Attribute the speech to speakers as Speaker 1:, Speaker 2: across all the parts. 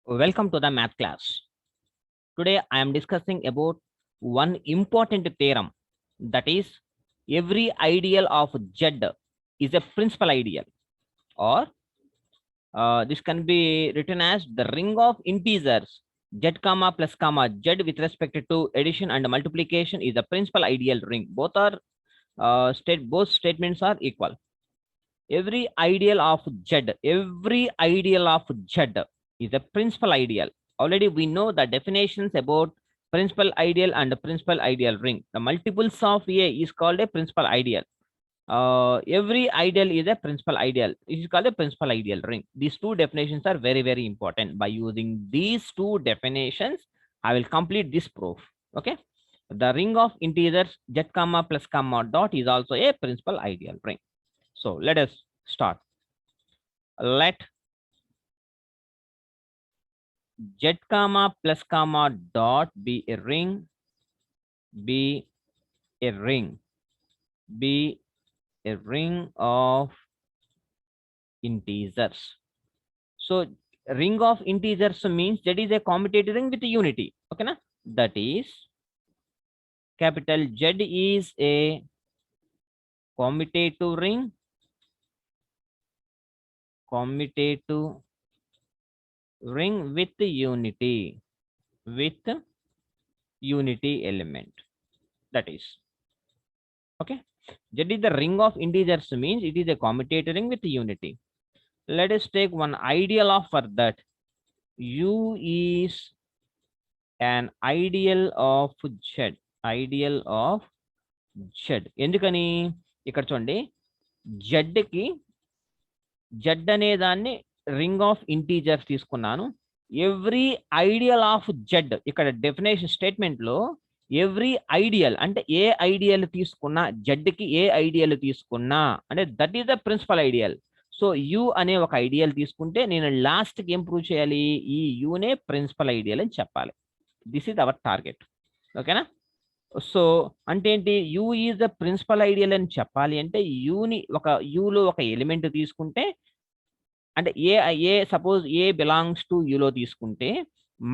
Speaker 1: Welcome to the math class. Today I am discussing about one important theorem, that is every ideal of Z is a principal ideal, or this can be written as the ring of integers Z comma plus comma Z with respect to addition and multiplication is a principal ideal ring. Both statements are equal. Every ideal of Z is a principal ideal. Already we know the definitions about principal ideal and the principal ideal ring. The multiples of A is called a principal ideal. Every ideal is a principal ideal. It is called a principal ideal ring. These two definitions are very, very important. By using these two definitions, I will complete this proof. Okay. The ring of integers Z comma plus comma dot is also a principal ideal ring. So let us start. Let Z comma plus comma dot be a ring, be a ring, be a ring of integers. So ring of integers means that is a commutative ring with unity. Okay, na? That is capital Z is a commutative ring, with unity element. That is okay. Z is the ring of integers means it is a commutative ring with unity. Let us take one ideal of for that. U is an ideal of Z. Ideal of Z. ఎందుకని ఇక్కడ చూడండి Z కి Z అనే దాన్ని ring of integers తీసుకున్నాను. Every ideal of Z ఇక్కడ definition statement లో every ideal అంటే ఏ ఐడియల్ తీసుకున్నా Z కి ఏ ఐడియల్ తీసుకున్నా అంటే that is the principal ideal. So U అనే ఒక ఐడియల్ తీసుకుంటే నేను లాస్ట్ కి ఏం ప్రూవ్ చేయాలి, ఈ యునే ప్రిన్సిపల్ ఐడియల్ అని చెప్పాలి. This is our target. ఓకేనా? సో అంటే ఏంటి, U is the principal ideal అని చెప్పాలి అంటే యుని ఒక యులో ఒక ఎలిమెంట్ తీసుకుంటే అంటే ఏ సపోజ్ ఏ బిలాంగ్స్ టు యులో తీసుకుంటే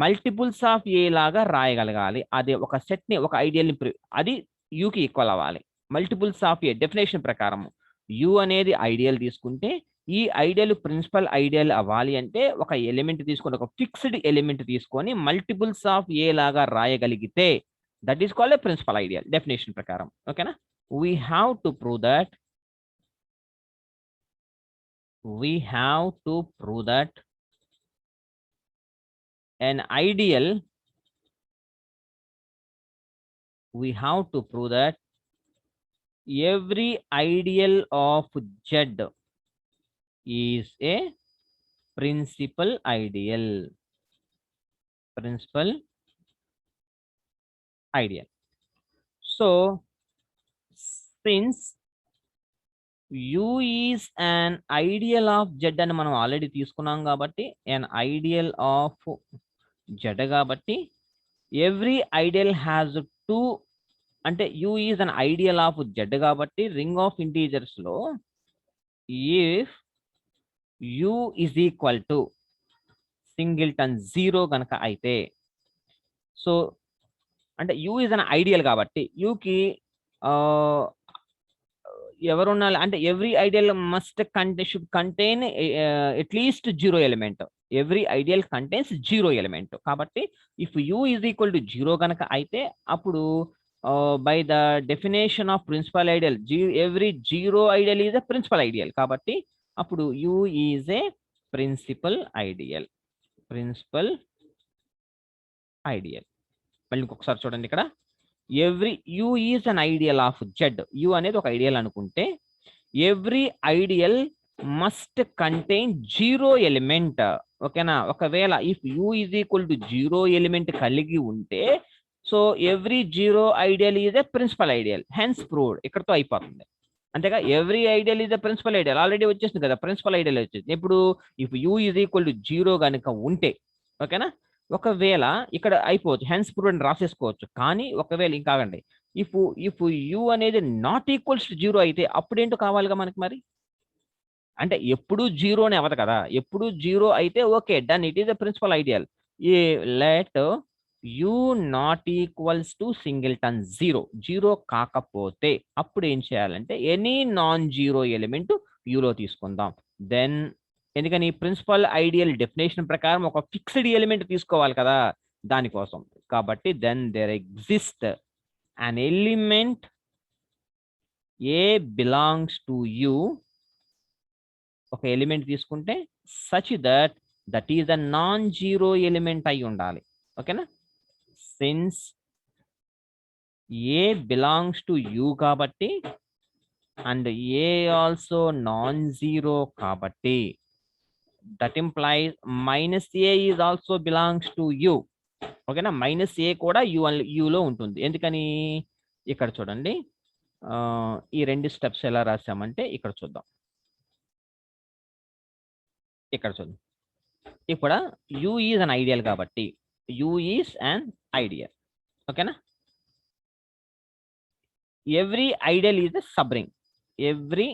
Speaker 1: మల్టిపుల్స్ ఆఫ్ ఏ లాగా రాయగలగాలి. అది ఒక సెట్ ని ఒక ఐడియల్ ని అది యుకి ఈక్వల్ అవ్వాలి. మల్టిపుల్స్ ఆఫ్ ఏ డెఫినేషన్ ప్రకారం యు అనేది ఐడియల్ తీసుకుంటే ఈ ఐడియల్ ప్రిన్సిపల్ ఐడియల్ అవ్వాలి అంటే ఒక ఎలిమెంట్ తీసుకొని ఒక ఫిక్స్డ్ ఎలిమెంట్ తీసుకొని మల్టిపుల్స్ ఆఫ్ ఏ లాగా రాయగలిగితే that is called a principal ideal definition ప్రకారం. ఓకేనా? We have to prove that an ideal every ideal of Z is a principal ideal. So since U is an ideal of Z అని మనం already తీసుకున్నాం కాబట్టి an ideal of Z కాబట్టి every ideal has two అంటే U is an ideal of Z కాబట్టి ring of integers లో if U is equal to singleton 0 కనుక అయితే, సో అంటే U is an ఐడియల్ కాబట్టి యుకి ఎవరున్నా అంటే every ideal should contain at least 0 element. Every ideal contains 0 element కాబట్టి if U is equal to 0 కనుక అయితే అప్పుడు by the definition of principal ideal every 0 ideal is a principal ideal కాబట్టి అప్పుడు U is a principal ideal. మళ్ళీ ఇంకొకసారి చూడండి, ఇక్కడ every U is an ideal of Z. U అనేది ఒక ఐడియల్ అనుకుంటే every ideal must contain 0 element. ఓకేనా? ఒకవేళ if U is equal to 0 element కలిగి ఉంటే so every 0 ideal is a principal ideal. Hence proved. ఇక్కడతో అయిపోతుంది. అంతేగా every ideal is a principal ideal already వచ్చేసింది కదా, ప్రిన్సిపల్ ఐడియల్ వచ్చేసింది. ఇప్పుడు if U is equal to 0 కనుక ఉంటే, ఓకేనా, ఒకవేళ ఇక్కడ అయిపోవచ్చు హెన్స్ ప్రూవ్డ్ అని రాసేసుకోవచ్చు. కానీ ఒకవేళ ఇంకాగండి, ఇఫ్ యు అనేది నాట్ ఈక్వల్స్ టు 0 అయితే అప్పుడేంటో కావాలిగా మనకి. మరి అంటే ఎప్పుడు జీరోనే అవ్వదు కదా, ఎప్పుడు జీరో అయితే okay done, it is the principal ideal. A let U not equals to singleton zero కాకపోతే అప్పుడు ఏం చేయాలంటే ఎనీ నాన్ జీరో ఎలిమెంట్ యూలో తీసుకుందాం. దెన్ ఎందుకని ప్రిన్సిపల్ ఐడియల్ డెఫినేషన్ ప్రకారం ఒక ఫిక్స్డ్ ఎలిమెంట్ తీసుకోవాలి కదా దానికోసం. కాబట్టి then there exist an element A belongs to U, ఒక ఎలిమెంట్ తీసుకుంటే such that is a non zero element అయి ఉండాలి. ఓకేనా, since A belongs to U కాబట్టి and A also non zero కాబట్టి that implies minus A is also belongs to U. ఓకేనా, minus A కూడా యూలో ఉంటుంది. ఎందుకని ఇక్కడ చూడండి, ఈ రెండు స్టెప్స్ ఎలా రాసామంటే ఇక్కడ చూద్దాం. ఇక్కడ చూద్దాం, ఇక్కడ యూ ఈజ్ అన్ ఐడియల్ కాబట్టి యూ ఈజ్ అన్ ఐడియల్. ఓకేనా, every ideal is a subring. Every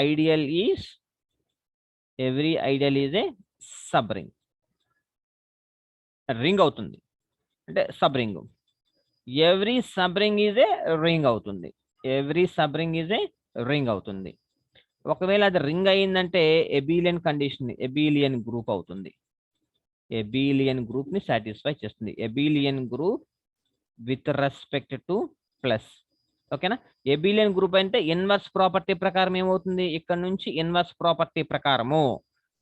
Speaker 1: ideal is a subring. Ring అవుతుంది అంటే subring. Every subring is a ring అవుతుంది. Every subring is a ring అవుతుంది. ఒకవేళ అది ring అయిందంటే ఎబిలియన్ condition, ఎబిలియన్ group అవుతుంది. ఎబిలియన్ group ని satisfy చేస్తుంది. ఎబిలియన్ group with respect to plus. ఓకేనా, ఎబిలియన్ గ్రూప్ అంటే ఇన్వర్స్ ప్రాపర్టీ ప్రకారం ఏమవుతుంది, ఇక్కడ నుంచి ఇన్వర్స్ ప్రాపర్టీ ప్రకారము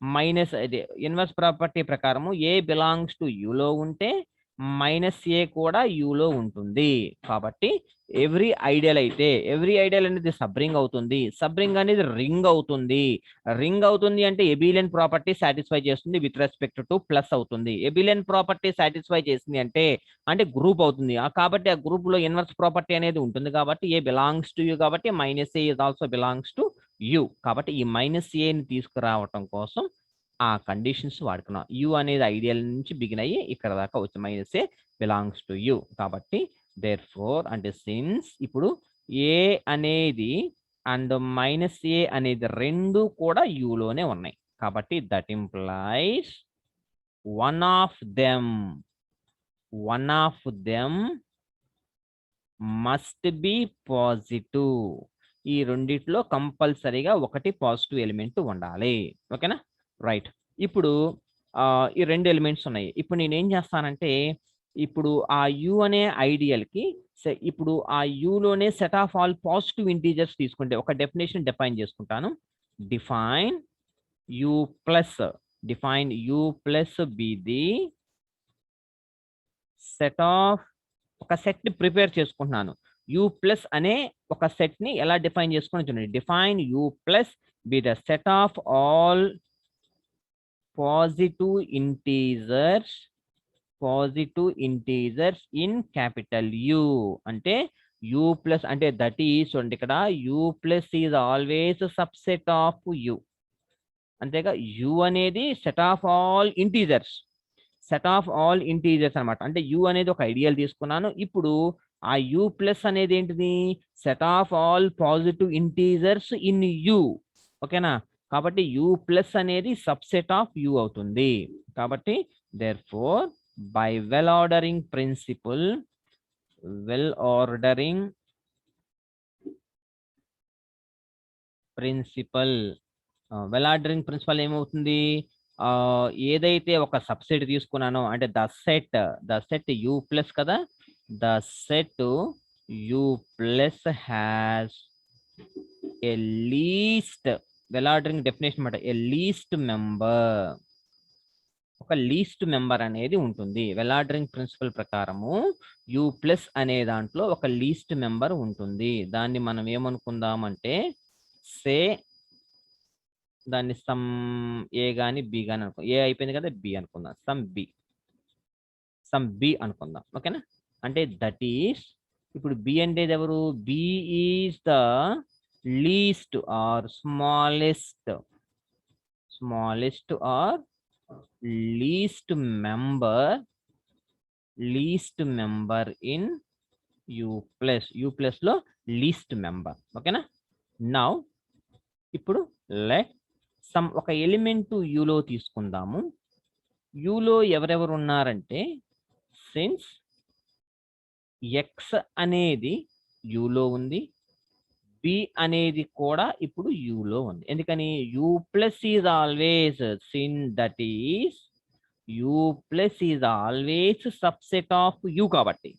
Speaker 1: మైనస్ ఇది ఇన్వర్స్ ప్రాపర్టీ ప్రకారము ఏ బిలాంగ్స్ టు యూలో ఉంటే మైనస్ ఏ కూడా యూలో ఉంటుంది. కాబట్టి ఎవ్రీ ఐడియల్ అయితే ఎవ్రీ ఐడియల్ అనేది సబ్ రింగ్ అవుతుంది. సబ్ రింగ్ అనేది రింగ్ అవుతుంది. రింగ్ అవుతుంది అంటే ఎబిలియన్ ప్రాపర్టీ సాటిస్ఫై చేస్తుంది విత్ రెస్పెక్ట్ టు ప్లస్ అవుతుంది. ఎబిలియన్ ప్రాపర్టీ సాటిస్ఫై చేసింది అంటే గ్రూప్ అవుతుంది. కాబట్టి ఆ గ్రూప్ లో ఇన్వర్స్ ప్రాపర్టీ అనేది ఉంటుంది. కాబట్టి ఏ బిలాంగ్స్ టు యూ కాబట్టి minus A is also belongs to U. కాబట్టి ఈ మైనస్ ఏని తీసుకురావటం కోసం ఆ కండిషన్స్ వాడుకున్నాం. యూ అనేది ఐడియల్ నుంచి బిగిన్ అయ్యి ఇక్కడ దాకా వచ్చి minus A belongs to U. కాబట్టి దేర్ ఫోర్ అంటే సిన్స్ ఇప్పుడు ఏ అనేది అండ్ మైనస్ ఏ అనేది రెండు కూడా యూలోనే ఉన్నాయి. కాబట్టి that implies one of them must be positive. ఈ రెండిట్లో కంపల్సరీగా ఒకటి పాజిటివ్ ఎలిమెంట్ ఉండాలి. ఓకేనా, రైట్. ఇప్పుడు ఈ రెండు ఎలిమెంట్స్ ఉన్నాయి. ఇప్పుడు నేను ఏం చేస్తానంటే ఇప్పుడు ఆ యు అనే ఐడియల్ కి ఇప్పుడు ఆ యూలోనే set of all positive integers తీసుకుంటే ఒక డెఫినేషన్ డిఫైన్ చేసుకుంటాను. Define U plus be the set of ఒక సెట్ ని ప్రిపేర్ చేసుకుంటున్నాను. యు ప్లస్ అనే ఒక సెట్ ని ఎలా డిఫైన్ చేసుకుని చూడండి. Define U plus be the set of all positive integers in capital U. అంటే యు ప్లస్ అంటే దట్ ఈస్ చూడండి, ఇక్కడ U plus is always subset of U. అంతేగా యు అనేది సెట్ ఆఫ్ ఆల్ ఇంటీజర్స్ అనమాట. అంటే యు అనేది ఒక ఐడియల్ తీసుకున్నాను. ఇప్పుడు ఆ యు ప్లస్ అనేది ఏంటిది, set of all positive integers in U. ఓకేనా, కాబట్టి యు ప్లస్ అనేది సబ్సెట్ ఆఫ్ యు అవుతుంది. కాబట్టి therefore by well ordering principle ఏమవుతుంది, ఏదైతే ఒక సబ్సెట్ తీసుకున్నానో అంటే ద సెట్ యు ప్లస్ కదా, the set U plus has a least well ordering definition అనమాట. ఏ లీస్ట్ మెంబర్ అనేది ఉంటుంది. వెల్ ఆర్డరింగ్ ప్రిన్సిపల్ ప్రకారము యు ప్లస్ అనే దాంట్లో ఒక లీస్ట్ మెంబర్ ఉంటుంది. దాన్ని మనం ఏమనుకుందామంటే దాన్ని సమ్ ఏ గాని బి గాని అనుకో, ఏ అయిపోయింది కదా బి అనుకుందాం, సమ్ బి అనుకుందాం. ఓకేనా, అంటే దట్ ఈస్ ఇప్పుడు బి అంటే ఎవరు, b is the least or smallest or least member in U plus లో లీస్ట్ మెంబర్. ఓకేనా, నౌ ఇప్పుడు లెట్ సమ్ ఒక ఎలిమెంట్ యూలో తీసుకుందాము. యూలో ఎవరెవరు ఉన్నారంటే సిన్స్ ఎక్స్ అనేది యూలో ఉంది, బి అనేది కూడా ఇప్పుడు యూలో ఉంది. ఎందుకని U plus is always since that is U plus is always subset of U కాబట్టి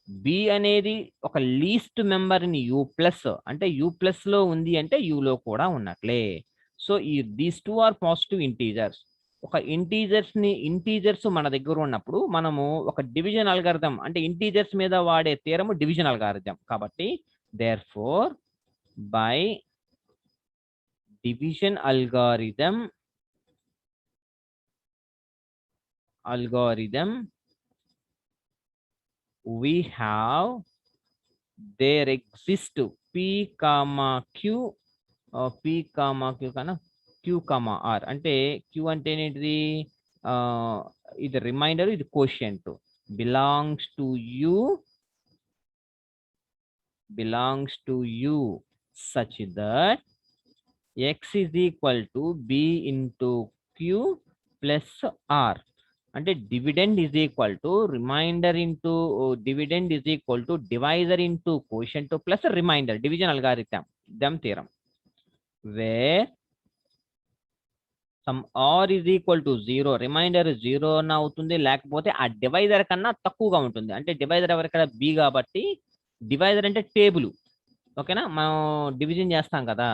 Speaker 1: బి అనేది ఒక least member in U plus అంటే యూ ప్లస్ లో ఉంది అంటే యూలో కూడా ఉన్నట్లే. సో ఈ these two are positive integers. ఒక ఇంటీజర్స్ మన దగ్గర ఉన్నప్పుడు మనము ఒక డివిజన్ అల్గారిథం అంటే ఇంటీజర్స్ మీద వాడే థీరము డివిజన్ అల్గారిథం కాబట్టి therefore by division algorithm we have there exist p comma q p comma q కన్నా q comma r అంటే q అంటే ఏంటిది ఇది రిమైండర్, ఇది quotient belongs to u such that x is equal to b into q plus r. అంటే dividend is equal to remainder into dividend is equal to divisor into quotient plus remainder, division algorithm దమ్ theorem where some r is equal to 0, remainder 0 అవుతుంది, లేకపోతే ఆ divisor కన్నా తక్కువగా ఉంటుంది. అంటే divisor ఎవరికైనా బి కాబట్టి డివైజర్ అంటే టేబుల్. ఓకేనా, మనం డివిజన్ చేస్తాం కదా,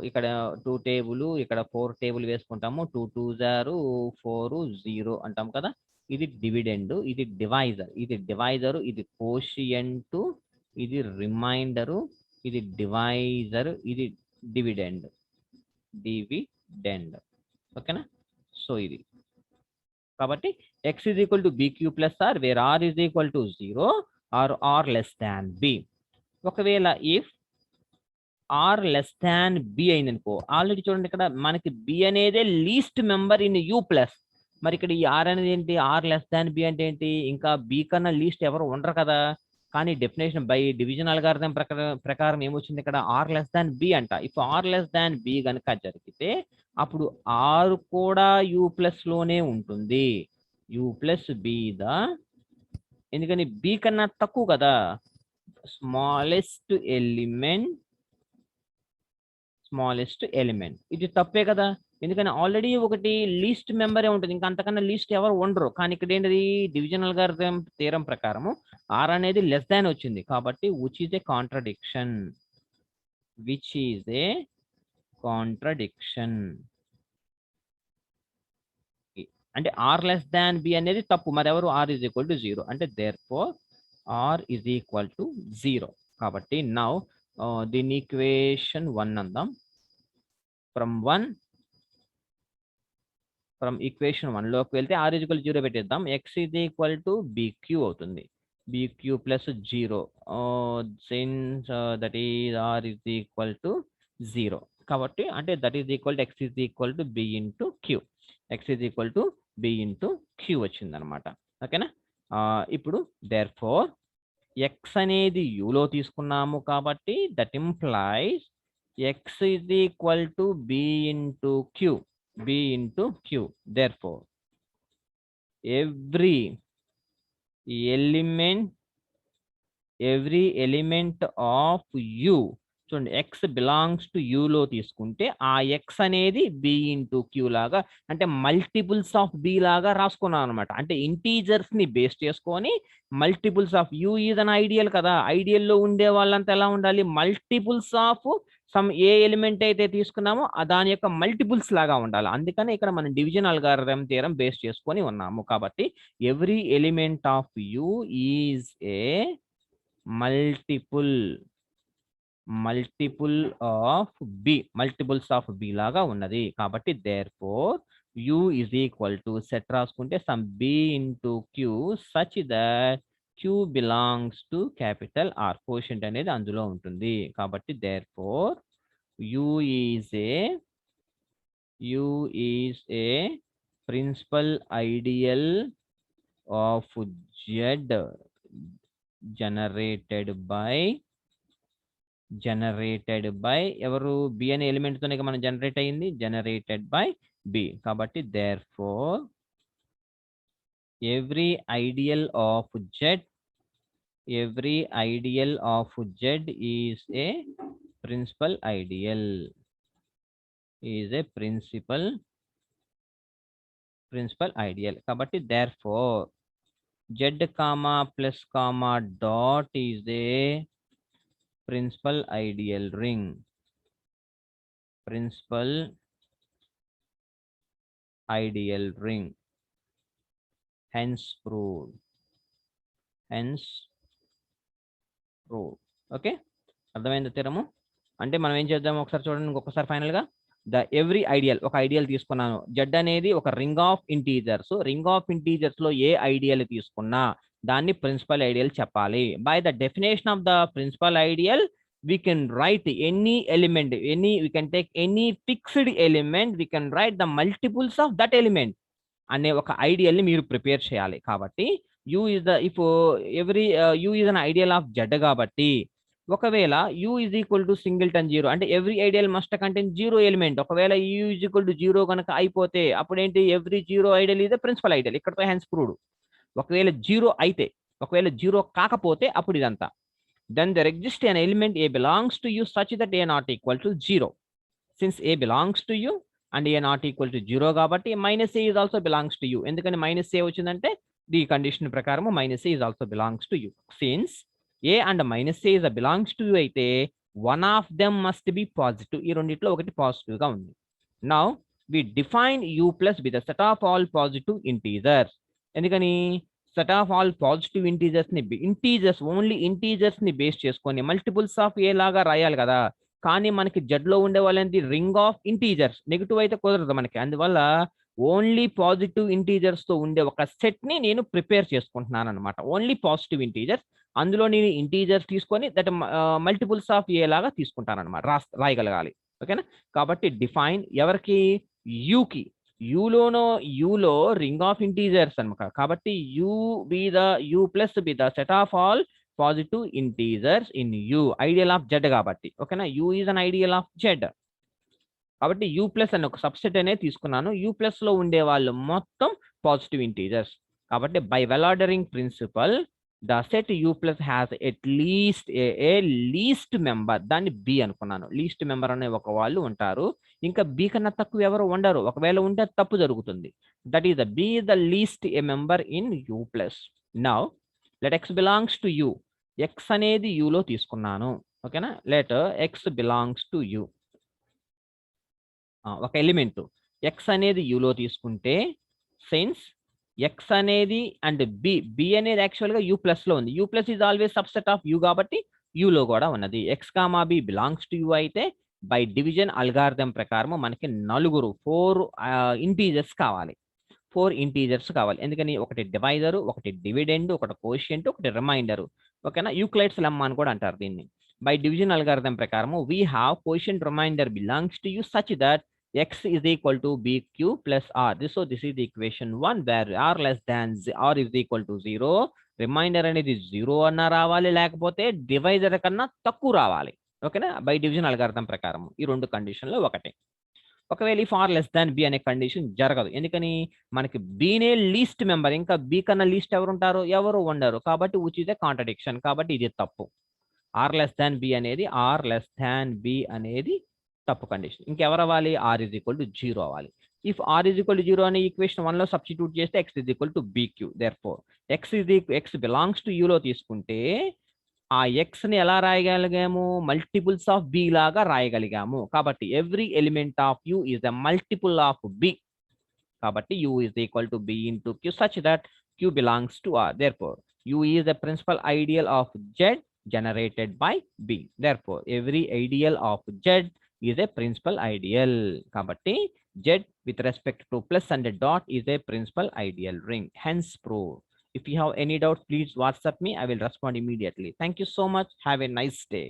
Speaker 1: ఇక్కడ 2 టేబుల్, ఇక్కడ 4 టేబుల్ వేసుకుంటాము, 2 2 0 4 0 అంటాం కదా. ఇది డివిడెండ్, ఇది డివైజర్, ఇది కోషియంట్, ఇది రిమైండరు, ఇది డివైజర్, ఇది డివిడెండ్. ఓకేనా. సో ఇది కాబట్టి x is equal to bq plus r where r is equal to 0 or r less than b. ఒకవేళ if r less than b అయింది అనుకో, ఆల్రెడీ చూడండి ఇక్కడ మనకి బి అనేది least member in U plus. మరి ఇక్కడ ఈ ఆర్ అనేది ఏంటి, ఆర్ లెస్ దాన్ బి అంటే ఏంటి, ఇంకా బి కన్నా లీస్ట్ ఎవరు ఉండరు కదా. కానీ డెఫినేషన్ బై డివిజన్ అల్గారిథం ప్రకారం ఏమొచ్చింది ఇక్కడ, ఆర్ లెస్ దాన్ బి అంట. If r less than b కనుక జరిగితే అప్పుడు ఆర్ కూడా యూ ప్లస్ లోనే ఉంటుంది, యూ ప్లస్ బి ఎందుకని బి కన్నా తక్కువ కదా, స్మాలెస్ట్ ఎలిమెంట్. ఇది తప్పే కదా, ఎందుకని ఆల్రెడీ ఒకటి లీస్ట్ మెంబరే ఉంటుంది, ఇంకా అంతకన్నా లీస్ట్ ఎవరు ఉండరు. కానీ ఇక్కడ ఏంటిది, డివిజన్ అల్గారిథం థీరం ప్రకారము ఆర్ అనేది లెస్ దాన్ వచ్చింది కాబట్టి విచ్ ఈజ్ ఏ కాంట్రడిక్షన్. అంటే ఆర్ లెస్ దాన్ బి అనేది తప్పు, మరి ఎవరు ఆర్ ఈజ్ ఈక్వల్ టు 0 అంటే therefore r is equal to 0. కాబట్టి నౌ దీని ఈక్వేషన్ 1 అందాం. ఫ్రమ్ ఈక్వేషన్ 1 లోకి వెళ్తే ఆర్ ఈజ్ ఈక్వల్ 0 పెట్టేద్దాం, X is equal to BQ అవుతుంది, BQ plus 0 since that is R is equal to 0 కాబట్టి అంటే that is equal to X is equal to B into Q, X is equal to B into Q వచ్చింది అనమాట. ఓకేనా. ఇప్పుడు there four X అనేది యూలో తీసుకున్నాము కాబట్టి that implies x is equal to B into q, therefore every element of u, చూడండి x belongs to యూలో తీసుకుంటే ఆ ఎక్స్ అనేది బి ఇంటూ క్యూ లాగా అంటే మల్టిపుల్స్ ఆఫ్ బి లాగా రాసుకున్నాం అనమాట. అంటే ఇంటీజర్స్ ని బేస్ చేసుకొని multiples of U is an ideal కదా, ఐడియల్లో ఉండే వాళ్ళంతా ఎలా ఉండాలి, multiples of some A element అయితే తీసుకున్నామో దాని యొక్క మల్టిపుల్స్ లాగా ఉండాలి. అందుకని ఇక్కడ మనం డివిజన్ అల్గారిథం థీరం బేస్ చేసుకొని ఉన్నాము. కాబట్టి every element of U is a multiples of B లాగా ఉన్నది. కాబట్టి therefore U is equal to set రాసుకుంటే some B into Q such that Q belongs to capital R, quotient అనేది అందులో ఉంటుంది. కాబట్టి therefore U is a principal ideal of Z generated by generated by ఎవరు b అనే element తోనే మనం generate అయ్యింది, generated by b. కాబట్టి therefore every ideal of z is a principal ideal, కాబట్టి therefore z comma plus comma dot is a principal ideal ring, hence proved. Okay, అర్థమైంది తీరము. అంటే మనం ఏం చేద్దాం ఒకసారి చూడండి, ఇంకొకసారి ఫైనల్ గా ఎవ్రీ ఐడియల్, ఒక ఐడియల్ తీసుకున్నాను. జెడ్ అనేది ఒక ring of integers. Ring of integers లో ఏ ఐడియల్ తీసుకున్నా దాన్ని ప్రిన్సిపల్ ఐడియల్ చెప్పాలి. By the definition of the principal ideal we can write any element, we can take any fixed element, we can write the multiples of that element అనే ఒక ideal ని మీరు prepare చేయాలి. కాబట్టి u is the, if every u is an ideal of z కాబట్టి ఒకవేళ u is equal to singleton 0 అంటే every ideal must contain 0 element. ఒకవేళ u is equal to 0 కనుక అయిపోతే అప్పుడు ఏంటి, every 0 ideal is the principal ideal. ఇక్కడతో hence proved. ఒకవేళ 0 అయితే, ఒకవేళ 0 కాకపోతే అప్పుడు ఇదంతా. Then there exists an element a belongs to u such that a not equal to 0. Since a belongs to u and a not equal to 0 కాబట్టి minus a is also belongs to u. ఎందుకని minus a వచ్చిందంటే the condition ప్రకారము minus a is also belongs to u. Since a and minus a is a belongs to u అయితే one of them must be positive. ఈ రెండిట్లో ఒకటి positive గా ఉంది. Now we define u plus with the set of all positive integers. ఎందుకని set of all positive integers ని, integers only integers ని base చేసుకొని మల్టిపుల్స్ ఆఫ్ ఏ లాగా రాయాలి కదా. కానీ మనకి జెడ్ లో ఉండే వాళ్ళని రింగ్ ఆఫ్ ఇంటీజర్స్, నెగిటివ్ అయితే కుదరదు మనకి. అందువల్ల ఓన్లీ పాజిటివ్ ఇంటీజర్స్ తో ఉండే ఒక సెట్ ని నేను ప్రిపేర్ చేసుకుంటున్నాను అనమాట. ఓన్లీ పాజిటివ్ ఇంటీజర్స్, అందులో నేను ఇంటీజర్స్ తీసుకొని దట్ మల్టిపుల్స్ ఆఫ్ ఏ లాగా తీసుకుంటాను అనమాట, రాయగలగాలి. ఓకేనా. కాబట్టి డిఫైన్ ఎవరికి, యూకి, యూలో రింగ్ ఆఫ్ ఇంటీజర్స్ అనమాట. కాబట్టి you plus be the set of all positive integers in you, ideal of Z కాబట్టి. ఓకేనా, you is an ideal of Z కాబట్టి యూ ప్లస్ అని ఒక సబ్సెట్ అనేది తీసుకున్నాను. యూ ప్లస్ లో ఉండే వాళ్ళు మొత్తం పాజిటివ్ ఇంటీజర్స్. కాబట్టి by well ordering principle the set U plus has at least a least member, దాన్ని బి అనుకున్నాను. లీస్ట్ మెంబర్ అనే ఒక వాళ్ళు ఉంటారు, ఇంకా బి కన్నా తక్కువ ఎవరు ఉండరు. ఒకవేళ ఉంటే తప్పు జరుగుతుంది. That is the b is the least a member in U plus. Now let x belongs to U. X అనేది యూలో తీసుకున్నాను. ఓకేనా, let x belongs to U. ఒక ఎలిమెంట్ ఎక్స్ అనేది యూలో తీసుకుంటే, సిన్స్ ఎక్స్ అనేది అండ్ బి అనేది యాక్చువల్గా యూ ప్లస్ లో ఉంది. U plus is always subset of U కాబట్టి యూలో కూడా ఉన్నది. X comma b belongs to U అయితే బై డివిజన్ అల్గారిథం ప్రకారం మనకి 4 ఇంటీజర్స్ కావాలి. 4 ఇంటీజర్స్ కావాలి. ఎందుకని ఒకటి డివైజరు, ఒకటి డివిడెండ్, ఒకటి కోషియంట్, ఒకటి రిమైండర్. ఓకేనా, యూక్లైడ్స్ లెమ్మా అని కూడా అంటారు దీన్ని. బై డివిజన్ అల్గారిథం ప్రకారం we have quotient remainder belongs to U such that x is equal to bq plus r. So this is the equation 1 where r less than r is equal to 0. Reminder అనేది 0 అన్నా రావాలి, లేకపోతే divisor కన్నా తక్కువ రావాలి. ఓకేనా, by division algorithm ప్రకారం ఈ రెండు కండిషన్లో ఒకటి. ఒకవేళ if r less than b అనే కండిషన్ జరగదు. ఎందుకని మనకి బీనే లీస్ట్ మెంబర్, ఇంకా బి కన్నా లీస్ట్ ఎవరు ఉంటారు, ఎవరు ఉండరు. కాబట్టి విచ్ ఇస్ ఏ కాంట్రడిక్షన్, కాబట్టి ఇది తప్పు. ఆర్ లెస్ దాన్ బి అనేది తప్పు కండిషన్. ఇంకెవరు అవ్వాలి, ఆర్ ఈజ్ ఈక్వల్ టు 0 అవ్వాలి. If R is equal to 0 అనే ఈక్వేషన్ 1 లో సబ్స్టిట్యూట్ చేస్తే X is equal to BQ. Therefore X belongs to యూలో తీసుకుంటే ఆ ఎక్స్ ని ఎలా రాయగలిగాము, మల్టిపుల్స్ ఆఫ్ బి లాగా రాయగలిగాము. కాబట్టి every element of U is a multiple of B. కాబట్టి U is equal to B into Q such that Q belongs to R. Therefore U is the principal ideal of Z generated by B. Therefore, every ideal of Z is a principal ideal. Kabatti Z with respect to plus and a dot is a principal ideal ring. Hence proved. If you have any doubts, please WhatsApp me. I will respond immediately. Thank you so much. Have a nice day.